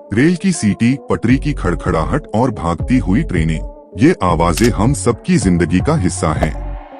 Rail की सीटी, पटरी की खड़खड़ाहट और भागती हुई ट्रेनें, ये आवाजें हम सबकी जिंदगी का हिस्सा हैं।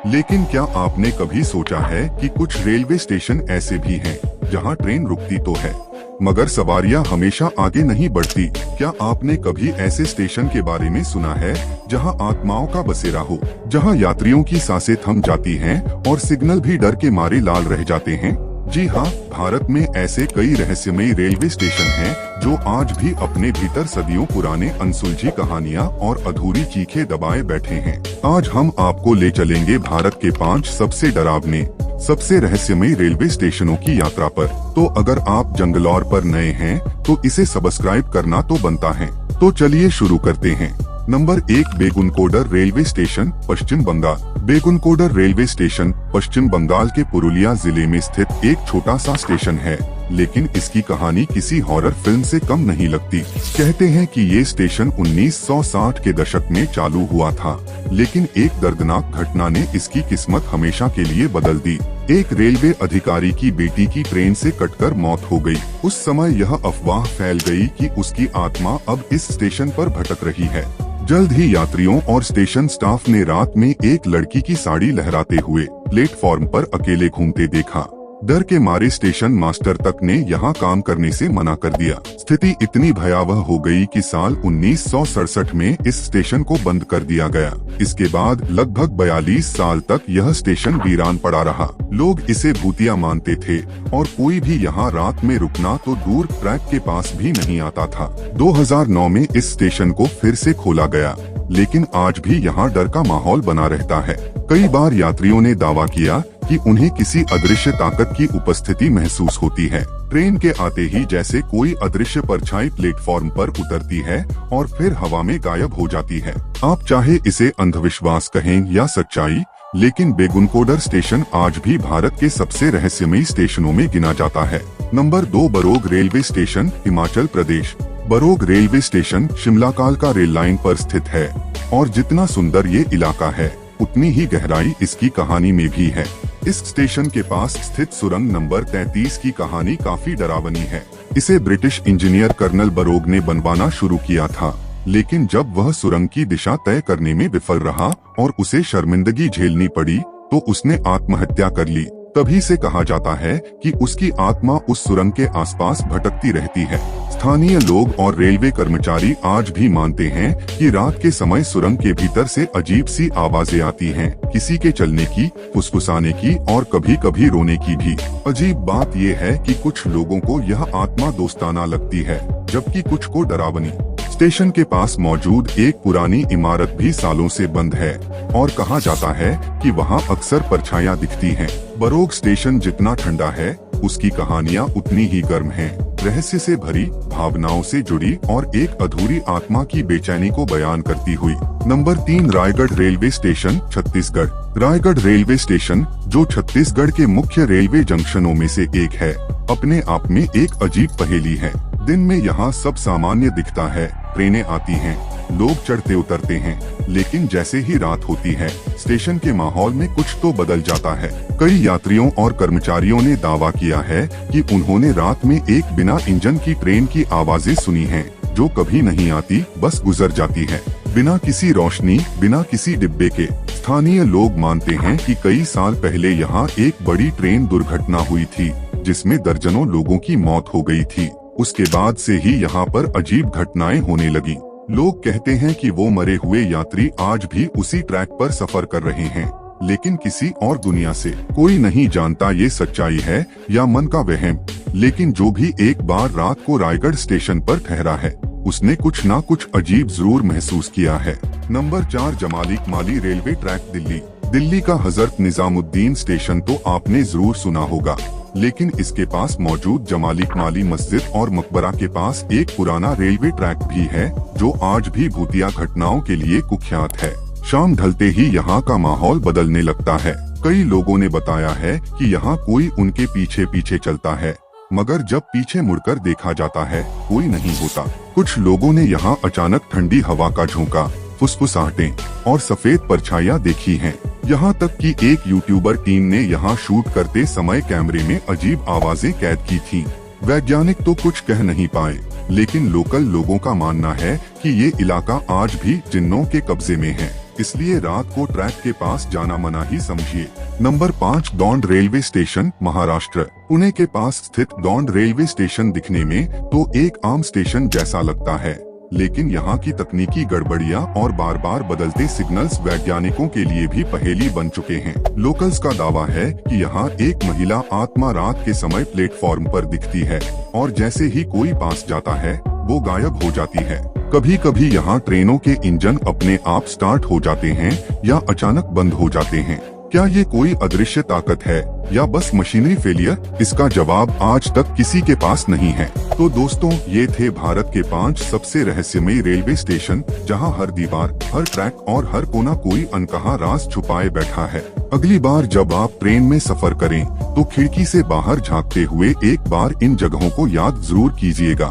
लेकिन क्या आपने कभी सोचा है कि कुछ रेलवे स्टेशन ऐसे भी हैं जहां ट्रेन रुकती तो है मगर सवारियां हमेशा आगे नहीं बढ़ती? क्या आपने कभी ऐसे स्टेशन के बारे में सुना है जहां आत्माओं का बसेरा हो, जहां यात्रियों की सांसें थम जाती हैं और सिग्नल भी डर के मारे लाल रह जाते हैं? जी हाँ, भारत में ऐसे कई रहस्यमयी रेलवे स्टेशन हैं जो आज भी अपने भीतर सदियों पुराने अनसुलझी कहानियाँ और अधूरी चीखें दबाए बैठे हैं। आज हम आपको ले चलेंगे भारत के 5 सबसे डरावने, सबसे रहस्यमयी रेलवे स्टेशनों की यात्रा पर। तो अगर आप जंगलौर पर नए हैं तो इसे सब्सक्राइब करना तो बनता है। तो चलिए शुरू करते हैं। नंबर 1, बेगुनकोडर रेलवे स्टेशन, पश्चिम बंगाल। बेगुनकोडर रेलवे स्टेशन पश्चिम बंगाल के पुरुलिया जिले में स्थित एक छोटा सा स्टेशन है, लेकिन इसकी कहानी किसी हॉरर फिल्म से कम नहीं लगती। कहते हैं कि ये स्टेशन 1960 के दशक में चालू हुआ था, लेकिन एक दर्दनाक घटना ने इसकी किस्मत हमेशा के लिए बदल दी। एक रेलवे अधिकारी की बेटी की ट्रेन से कटकर मौत हो गई। उस समय यह अफवाह फैल गई कि उसकी आत्मा अब इस स्टेशन पर भटक रही है। जल्द ही यात्रियों और स्टेशन स्टाफ ने रात में एक लड़की की साड़ी लहराते हुए प्लेटफॉर्म पर अकेले घूमते देखा। डर के मारे स्टेशन मास्टर तक ने यहाँ काम करने से मना कर दिया। स्थिति इतनी भयावह हो गई कि साल 1967 में इस स्टेशन को बंद कर दिया गया। इसके बाद लगभग 42 साल तक यह स्टेशन वीरान पड़ा रहा। लोग इसे भूतिया मानते थे और कोई भी यहाँ रात में रुकना तो दूर ट्रैक के पास भी नहीं आता था। 2009 में इस स्टेशन को फिर से खोला गया, लेकिन आज भी यहाँ डर का माहौल बना रहता है। कई बार यात्रियों ने दावा किया कि उन्हें किसी अदृश्य ताकत की उपस्थिति महसूस होती है। ट्रेन के आते ही जैसे कोई अदृश्य परछाई प्लेटफॉर्म पर उतरती है और फिर हवा में गायब हो जाती है। आप चाहे इसे अंधविश्वास कहें या सच्चाई, लेकिन बेगुनकोडर स्टेशन आज भी भारत के सबसे रहस्यमयी स्टेशनों में गिना जाता है। Number 2, बरोग railway station, Himachal Pradesh. बरोग railway station Shimla कालका रेल लाइन पर स्थित है और जितना सुंदर ये इलाका है, उतनी ही गहराई इसकी कहानी में भी है। इस स्टेशन के पास स्थित सुरंग नंबर 33 की कहानी काफी डरावनी है। इसे ब्रिटिश इंजीनियर कर्नल बरोग ने बनवाना शुरू किया था, लेकिन जब वह सुरंग की दिशा तय करने में विफल रहा और उसे शर्मिंदगी झेलनी पड़ी तो उसने आत्महत्या कर ली। तभी से कहा जाता है कि उसकी आत्मा उस सुरंग के आसपास भटकती रहती है। स्थानीय लोग और रेलवे कर्मचारी आज भी मानते हैं कि रात के समय सुरंग के भीतर से अजीब सी आवाजें आती हैं, किसी के चलने की, फुसफुसाने की और कभी कभी रोने की भी। अजीब बात यह है कि कुछ लोगों को यह आत्मा दोस्ताना लगती है, जबकि कुछ को डरावनी। स्टेशन के पास मौजूद एक पुरानी इमारत भी सालों से बंद है और कहा जाता है कि वहां अक्सर परछाइयां दिखती हैं। बरोग स्टेशन जितना ठंडा है, उसकी कहानियां उतनी ही गर्म हैं, रहस्य से भरी, भावनाओं से जुड़ी और एक अधूरी आत्मा की बेचैनी को बयान करती हुई। Number 3, Raigarh railway station, Chhattisgarh. Raigarh railway station, जो छत्तीसगढ़ के मुख्य रेलवे जंक्शनों में से एक है, अपने आप में एक अजीब पहेली है। दिन में यहाँ सब सामान्य दिखता है, ट्रेनें आती हैं, लोग चढ़ते उतरते हैं, लेकिन जैसे ही रात होती है, स्टेशन के माहौल में कुछ तो बदल जाता है। कई यात्रियों और कर्मचारियों ने दावा किया है कि उन्होंने रात में एक बिना इंजन की ट्रेन की आवाजें सुनी हैं, जो कभी नहीं आती, बस गुजर जाती है, बिना किसी रोशनी, बिना किसी डिब्बे के। स्थानीय लोग मानते हैं कि कई साल पहले यहाँ एक बड़ी ट्रेन दुर्घटना हुई थी, जिसमें दर्जनों लोगों की मौत हो गई थी। उसके बाद से ही यहाँ पर अजीब घटनाएं होने लगी। लोग कहते हैं कि वो मरे हुए यात्री आज भी उसी ट्रैक पर सफर कर रहे हैं, लेकिन किसी और दुनिया से। कोई नहीं जानता ये सच्चाई है या मन का वहम, लेकिन जो भी एक बार रात को रायगढ़ स्टेशन पर ठहरा है, उसने कुछ ना कुछ अजीब जरूर महसूस किया है। नंबर 4, जमालिक माली रेलवे ट्रैक, दिल्ली। दिल्ली का हजरत निजामुद्दीन स्टेशन तो आपने जरूर सुना होगा, लेकिन इसके पास मौजूद जमालिक माली मस्जिद और मकबरा के पास एक पुराना रेलवे ट्रैक भी है, जो आज भी भूतिया घटनाओं के लिए कुख्यात है। शाम ढलते ही यहाँ का माहौल बदलने लगता है। कई लोगों ने बताया है कि यहाँ कोई उनके पीछे पीछे चलता है, मगर जब पीछे मुड़कर देखा जाता है, कोई नहीं होता। कुछ लोगों ने यहाँ अचानक ठंडी हवा का झोंका, फुसफुसाहटें और सफेद परछाइयां देखी हैं। यहाँ तक कि एक यूट्यूबर टीम ने यहाँ शूट करते समय कैमरे में अजीब आवाजें कैद की थीं। वैज्ञानिक तो कुछ कह नहीं पाए, लेकिन लोकल लोगों का मानना है कि ये इलाका आज भी जिन्नों के कब्जे में है, इसलिए रात को ट्रैक के पास जाना मना ही समझिए। Number 5, Daund railway station, Maharashtra. Pune के पास स्थित दौंड रेलवे स्टेशन दिखने में तो एक आम स्टेशन जैसा लगता है, लेकिन यहाँ की तकनीकी गड़बड़ियाँ और बार बार बदलते सिग्नल्स वैज्ञानिकों के लिए भी पहेली बन चुके हैं। लोकल्स का दावा है कि यहाँ एक महिला आत्मा रात के समय प्लेटफॉर्म पर दिखती है और जैसे ही कोई पास जाता है वो गायब हो जाती है। कभी कभी यहाँ ट्रेनों के इंजन अपने आप स्टार्ट हो जाते हैं या अचानक बंद हो जाते हैं। क्या ये कोई अदृश्य ताकत है या बस मशीनरी फेलियर? इसका जवाब आज तक किसी के पास नहीं है। तो दोस्तों, ये थे भारत के 5 सबसे रहस्यमयी रेलवे स्टेशन, जहां हर दीवार, हर ट्रैक और हर कोना कोई अनकहा राज छुपाए बैठा है। अगली बार जब आप ट्रेन में सफर करें तो खिड़की से बाहर झांकते हुए एक बार इन जगहों को याद जरूर कीजिएगा।